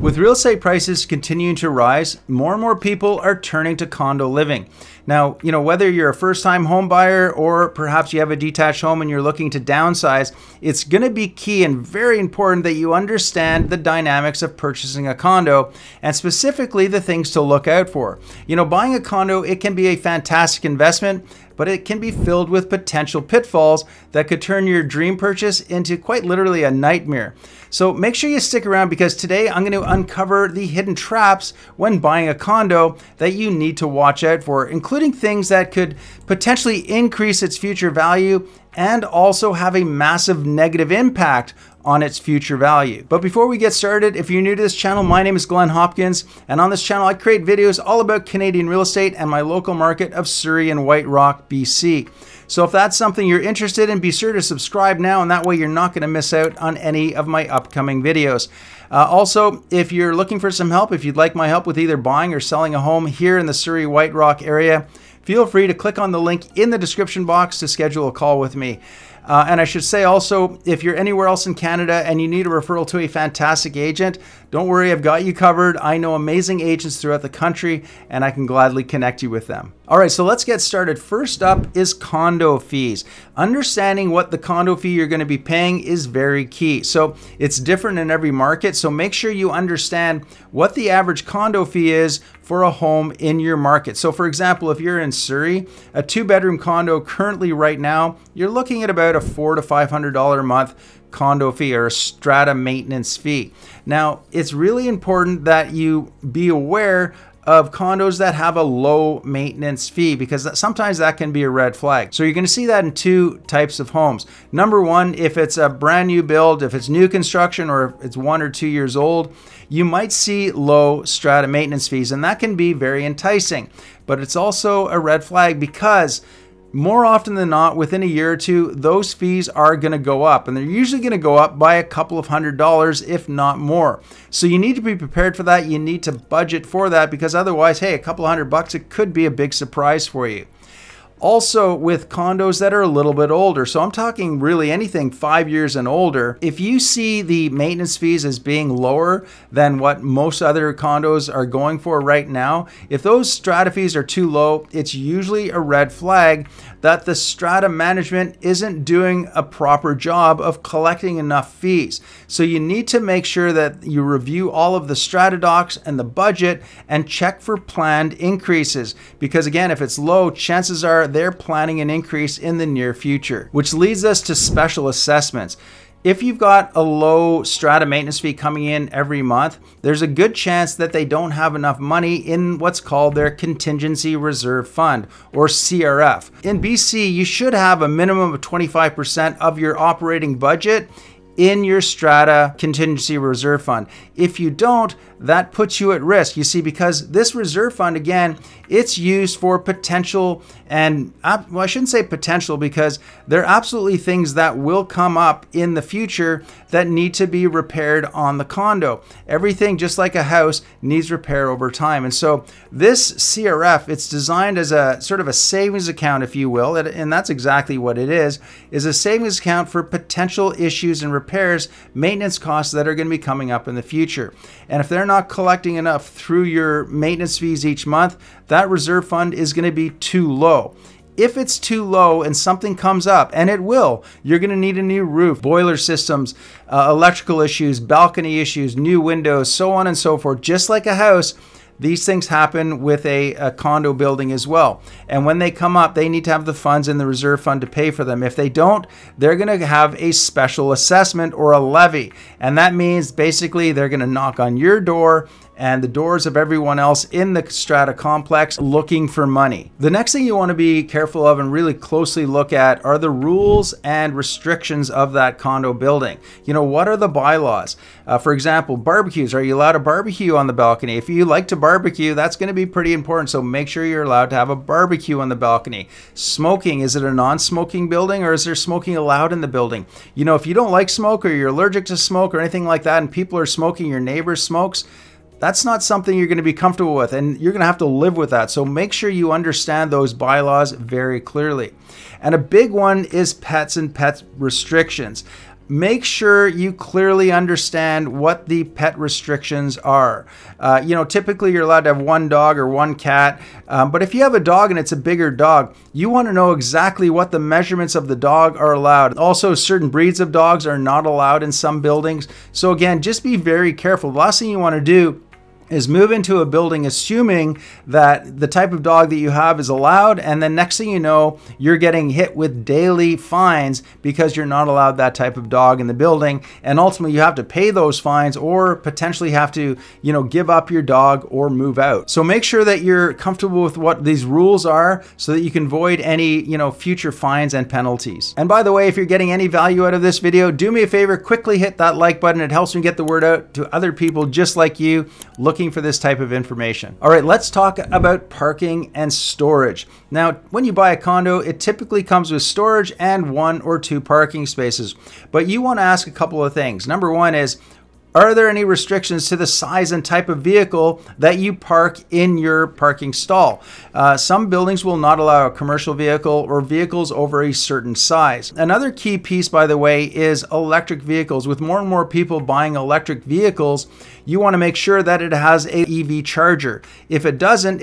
With real estate prices continuing to rise, more and more people are turning to condo living. Now, whether you're a first-time home buyer or perhaps you have a detached home and you're looking to downsize, it's going to be key and very important that you understand the dynamics of purchasing a condo and specifically the things to look out for. Buying a condo, it can be a fantastic investment, but it can be filled with potential pitfalls that could turn your dream purchase into quite literally a nightmare. So make sure you stick around because today I'm going to uncover the hidden traps when buying a condo that you need to watch out for, including things that could potentially increase its future value and also have a massive negative impact on its future value. But before we get started, if you're new to this channel, my name is Glen Hopkins, and on this channel I create videos all about Canadian real estate and my local market of Surrey and White Rock, BC. So if that's something you're interested in, be sure to subscribe now, and that way you're not going to miss out on any of my upcoming videos. Also, if you're looking for some help, if you'd like my help with either buying or selling a home here in the Surrey White Rock area, feel free to click on the link in the description box to schedule a call with me. And I should say also, if you're anywhere else in Canada and you need a referral to a fantastic agent, don't worry, I've got you covered. I know amazing agents throughout the country and I can gladly connect you with them. All right, so let's get started. First up is condo fees. Understanding what the condo fee you're going to be paying is very key. So it's different in every market, so make sure you understand what the average condo fee is for a home in your market. So for example, if you're in Surrey, a 2-bedroom condo currently right now, you're looking at about a $400 to $500 a month condo fee or a strata maintenance fee. Now, it's really important that you be aware of condos that have a low maintenance fee because sometimes that can be a red flag. So you're going to see that in two types of homes. Number one, if it's a brand new build, if it's new construction or if it's 1 or 2 years old, you might see low strata maintenance fees, and that can be very enticing. But it's also a red flag because more often than not, within a year or two, those fees are going to go up, and they're usually going to go up by a couple of $100s, if not more. So you need to be prepared for that. You need to budget for that because otherwise, hey, a couple of $100, it could be a big surprise for you. Also with condos that are a little bit older, so I'm talking really anything 5 years and older, if you see the maintenance fees as being lower than what most other condos are going for right now, if those strata fees are too low, it's usually a red flag that the strata management isn't doing a proper job of collecting enough fees. So you need to make sure that you review all of the strata docs and the budget and check for planned increases, because again, if it's low, chances are they're planning an increase in the near future. Which leads us to special assessments. If you've got a low strata maintenance fee coming in every month, there's a good chance that they don't have enough money in what's called their Contingency Reserve Fund, or CRF. In BC, you should have a minimum of 25% of your operating budget in your strata contingency reserve fund. If you don't, that puts you at risk. You see, because this reserve fund, again, it's used for potential, and well, I shouldn't say potential because there are absolutely things that will come up in the future that need to be repaired on the condo. Everything, just like a house, needs repair over time. And so this CRF, it's designed as a sort of a savings account, if you will, and that's exactly what it is a savings account for potential issues and repairs, maintenance costs that are going to be coming up in the future. And if they're not collecting enough through your maintenance fees each month, that reserve fund is going to be too low. If it's too low and something comes up, and it will, you're going to need a new roof, boiler systems, electrical issues, balcony issues, new windows, so on and so forth. Just like a house, these things happen with a condo building as well. And when they come up, they need to have the funds in the reserve fund to pay for them. If they don't, they're going to have a special assessment or a levy. And that means basically they're going to knock on your door and the doors of everyone else in the strata complex looking for money. The next thing you want to be careful of and really closely look at are the rules and restrictions of that condo building. What are the bylaws? For example, barbecues. Are you allowed to barbecue on the balcony? If you like to barbecue, that's going to be pretty important. So make sure you're allowed to have a barbecue on the balcony. Smoking. Is it a non-smoking building or is there smoking allowed in the building? If you don't like smoke or you're allergic to smoke or anything like that and people are smoking, your neighbor smokes, that's not something you're going to be comfortable with, and you're going to have to live with that. So make sure you understand those bylaws very clearly. And a big one is pets and pet restrictions. make sure you clearly understand what the pet restrictions are. Typically you're allowed to have one dog or one cat, but if you have a dog and it's a bigger dog, you want to know exactly what the measurements of the dog are allowed. Also, certain breeds of dogs are not allowed in some buildings. So again, just be very careful. The last thing you want to do is move into a building assuming that the type of dog that you have is allowed, and then next thing you know, you're getting hit with daily fines because you're not allowed that type of dog in the building, and ultimately you have to pay those fines or potentially have to, give up your dog or move out. So make sure that you're comfortable with what these rules are so that you can avoid any, future fines and penalties. And by the way, if you're getting any value out of this video, do me a favor, quickly hit that like button. It helps me get the word out to other people just like you looking for this type of information. All right, let's talk about parking and storage. Now, when you buy a condo, it typically comes with storage and 1 or 2 parking spaces, but you want to ask a couple of things. Number one is, are there any restrictions to the size and type of vehicle that you park in your parking stall? Some buildings will not allow a commercial vehicle or vehicles over a certain size. Another key piece, by the way, is electric vehicles. With more and more people buying electric vehicles, you want to make sure that it has a EV charger. If it doesn't,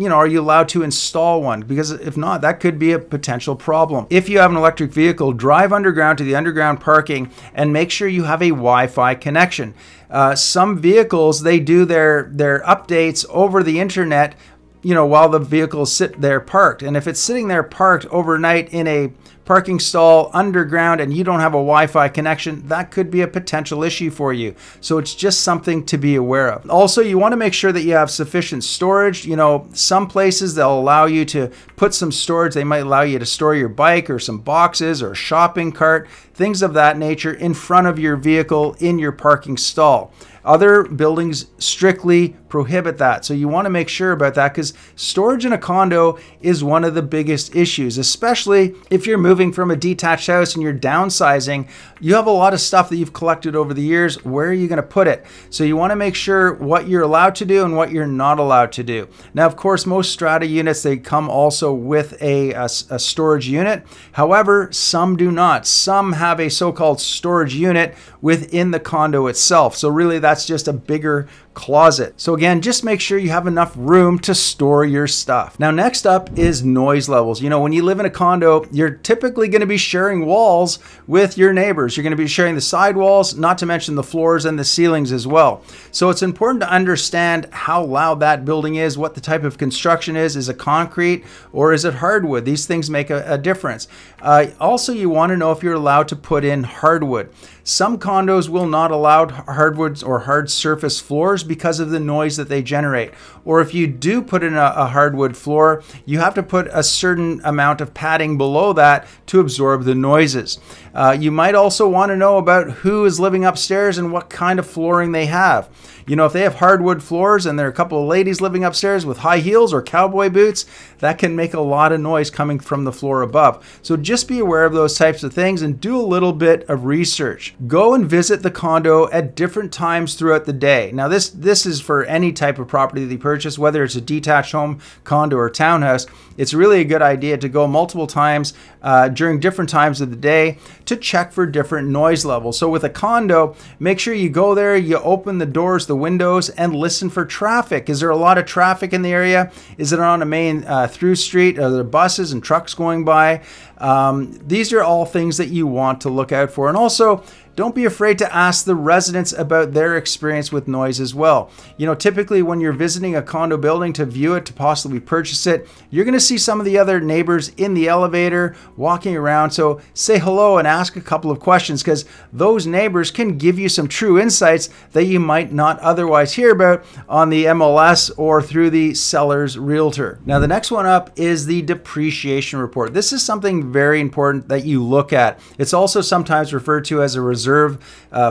are you allowed to install one? Because if not, that could be a potential problem. If you have an electric vehicle, drive underground to the underground parking and make sure you have a Wi-Fi connection. Some vehicles, they do their updates over the internet, while the vehicles sit there parked. And if it's sitting there parked overnight in a parking stall underground and you don't have a Wi-Fi connection, that could be a potential issue for you. So it's just something to be aware of. Also, you want to make sure that you have sufficient storage. Some places they'll allow you to put some storage. They might allow you to store your bike or some boxes or a shopping cart, things of that nature in front of your vehicle in your parking stall. Other buildings strictly prohibit that. So you want to make sure about that, because storage in a condo is one of the biggest issues, especially if you're moving from a detached house and you're downsizing. You have a lot of stuff that you've collected over the years. Where are you going to put it? So you want to make sure what you're allowed to do and what you're not allowed to do. Now, of course, most strata units, they come also with a storage unit. However, some do not. Some have a so-called storage unit within the condo itself. So really, that's just a bigger closet. So again, just make sure you have enough room to store your stuff. Now, next up is noise levels. When you live in a condo, you're typically going to be sharing walls with your neighbors. You're going to be sharing the side walls, not to mention the floors and the ceilings as well. So it's important to understand how loud that building is, what the type of construction is. Is it concrete or is it hardwood? These things make a difference. Also, you want to know if you're allowed to put in hardwood. Some condos will not allow hardwoods or hard surface floors because of the noise that they generate. Or if you do put in a hardwood floor, you have to put a certain amount of padding below that to absorb the noises. You might also want to know about who is living upstairs and what kind of flooring they have. If they have hardwood floors and there are a couple of ladies living upstairs with high heels or cowboy boots, that can make a lot of noise coming from the floor above. So just be aware of those types of things and do a little bit of research. Go and visit the condo at different times throughout the day. Now, this is for any type of property that you purchase, whether it's a detached home, condo, or townhouse. It's really a good idea to go multiple times during different times of the day to check for different noise levels. So with a condo, make sure you go there, you open the doors, the windows, and listen for traffic. Is there a lot of traffic in the area? Is it on a main through street? Are there buses and trucks going by? These are all things that you want to look out for. And also, don't be afraid to ask the residents about their experience with noise as well. Typically when you're visiting a condo building to view it, to possibly purchase it, you're going to see some of the other neighbors in the elevator walking around. So say hello and ask a couple of questions, because those neighbors can give you some true insights that you might not otherwise hear about on the MLS or through the seller's realtor. Now, the next one up is the depreciation report. This is something very important that you look at. It's also sometimes referred to as a reserve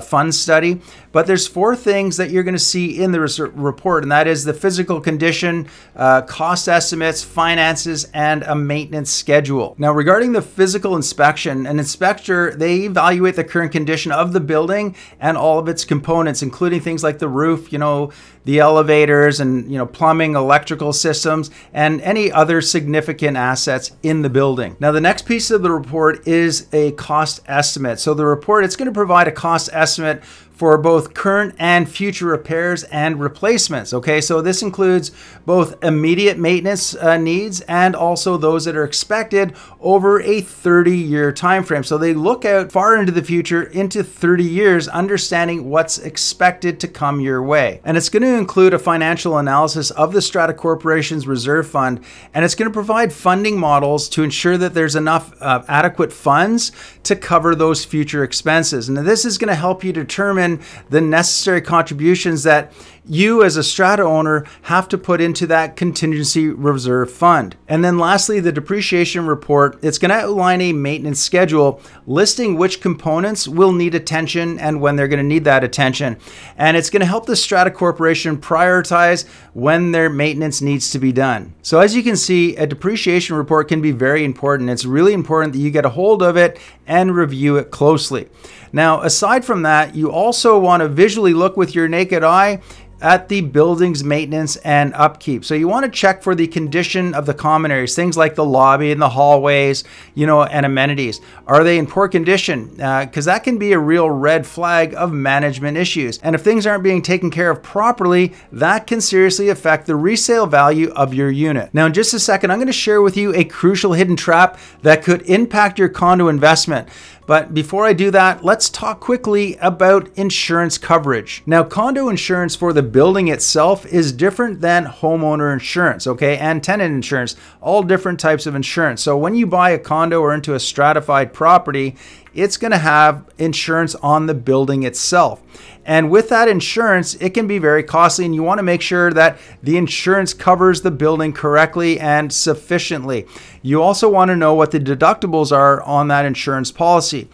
fund study. But there's 4 things that you're going to see in the report, and that is the physical condition, cost estimates, finances, and a maintenance schedule. Now, regarding the physical inspection, an inspector, they evaluate the current condition of the building and all of its components, including things like the roof, the elevators, and plumbing, electrical systems, and any other significant assets in the building. Now, the next piece of the report is a cost estimate. So the report, it's going to provide a cost estimate for both current and future repairs and replacements. Okay, so this includes both immediate maintenance needs and also those that are expected over a 30-year time frame. So they look out far into the future, into 30 years, understanding what's expected to come your way. And it's going to include a financial analysis of the Strata Corporation's reserve fund, and it's going to provide funding models to ensure that there's enough adequate funds to cover those future expenses. And this is going to help you determine the necessary contributions that you as a strata owner have to put into that contingency reserve fund. And then lastly, the depreciation report, it's going to outline a maintenance schedule listing which components will need attention and when they're going to need that attention. And it's going to help the Strata Corporation prioritize when their maintenance needs to be done. So as you can see, a depreciation report can be very important. It's really important that you get a hold of it and review it closely. Now, aside from that, you also want to visually look with your naked eye at the building's maintenance and upkeep. So you want to check for the condition of the common areas, things like the lobby and the hallways, and amenities. Are they in poor condition? Because that can be a real red flag of management issues. And if things aren't being taken care of properly, that can seriously affect the resale value of your unit. Now, in just a second, I'm going to share with you a crucial hidden trap that could impact your condo investment. But before I do that, let's talk quickly about insurance coverage. Now, condo insurance for the building itself is different than homeowner insurance, okay, and tenant insurance, all different types of insurance. So when you buy a condo or into a stratified property, it's going to have insurance on the building itself. And with that insurance, it can be very costly, and you want to make sure that the insurance covers the building correctly and sufficiently. You also want to know what the deductibles are on that insurance policy.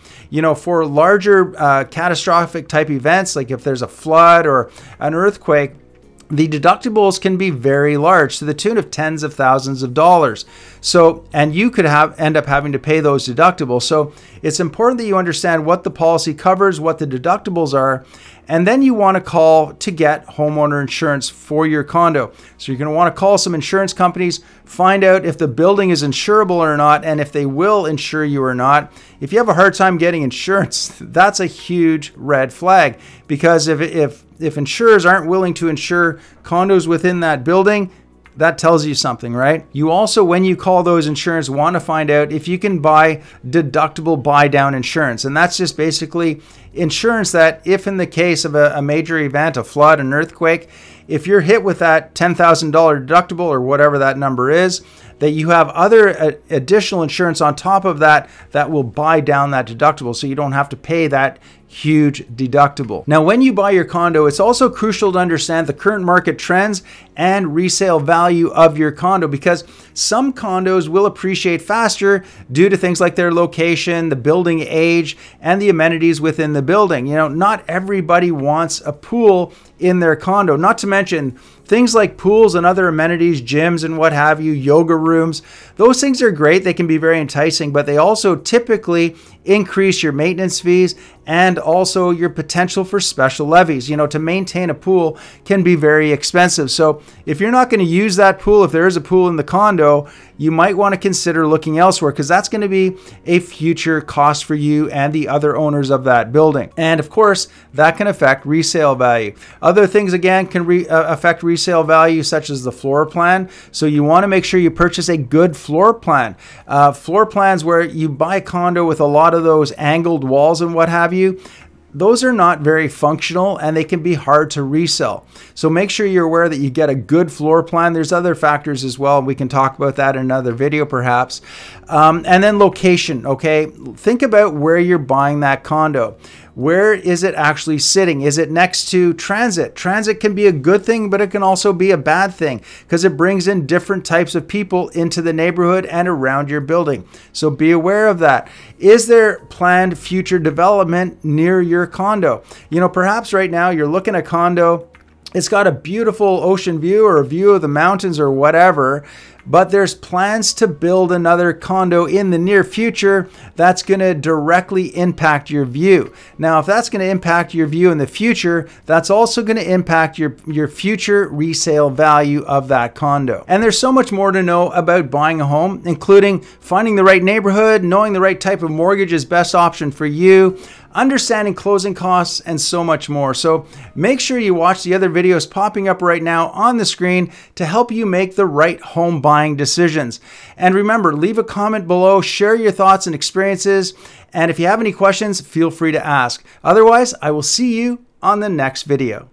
For larger catastrophic type events, like if there's a flood or an earthquake, the deductibles can be very large, to the tune of tens of thousands of dollars. So, and you could end up having to pay those deductibles. So it's important that you understand what the policy covers, what the deductibles are, and then you want to call to get homeowner insurance for your condo. So you're going to want to call some insurance companies, find out if the building is insurable or not, and if they will insure you or not. If you have a hard time getting insurance, that's a huge red flag, because if insurers aren't willing to insure condos within that building, that tells you something, right? You also, when you call those insurance, want to find out if you can buy deductible buy down insurance. And that's just basically insurance that if in the case of a major event, a flood, an earthquake, if you're hit with that $10,000 deductible or whatever that number is, that you have other additional insurance on top of that that will buy down that deductible, so you don't have to pay that huge deductible. Now, when you buy your condo, it's also crucial to understand the current market trends and resale value of your condo, because some condos will appreciate faster due to things like their location, the building age, and the amenities within the building. Not everybody wants a pool in their condo, not to mention things like pools and other amenities, gyms and what have you, yoga rooms. Those things are great. They can be very enticing, but they also typically increase your maintenance fees and also your potential for special levies. To maintain a pool can be very expensive. So if you're not going to use that pool, if there is a pool in the condo, you might want to consider looking elsewhere, because that's going to be a future cost for you and the other owners of that building. And of course, that can affect resale value. Other things, again, can affect resale value, such as the floor plan. So you want to make sure you purchase a good floor plan. Floor plans where you buy a condo with a lot of those angled walls and what have you, those are not very functional and they can be hard to resell. So make sure you're aware that you get a good floor plan. There's other factors as well. We can talk about that in another video perhaps. And then location, okay? Think about where you're buying that condo. Where is it actually sitting? Is it next to transit? Transit can be a good thing, but it can also be a bad thing because it brings in different types of people into the neighborhood and around your building. So be aware of that. Is there planned future development near your condo? You know, perhaps right now you're looking at a condo, it's got a beautiful ocean view or a view of the mountains or whatever, but there's plans to build another condo in the near future that's going to directly impact your view. Now, if that's going to impact your view in the future, that's also going to impact your future resale value of that condo. And there's so much more to know about buying a home, including finding the right neighborhood, knowing the right type of mortgage is best option for you, understanding closing costs, and so much more. So make sure you watch the other videos popping up right now on the screen to help you make the right home buying decisions. And remember, leave a comment below, share your thoughts and experiences, and if you have any questions, feel free to ask. Otherwise, I will see you on the next video.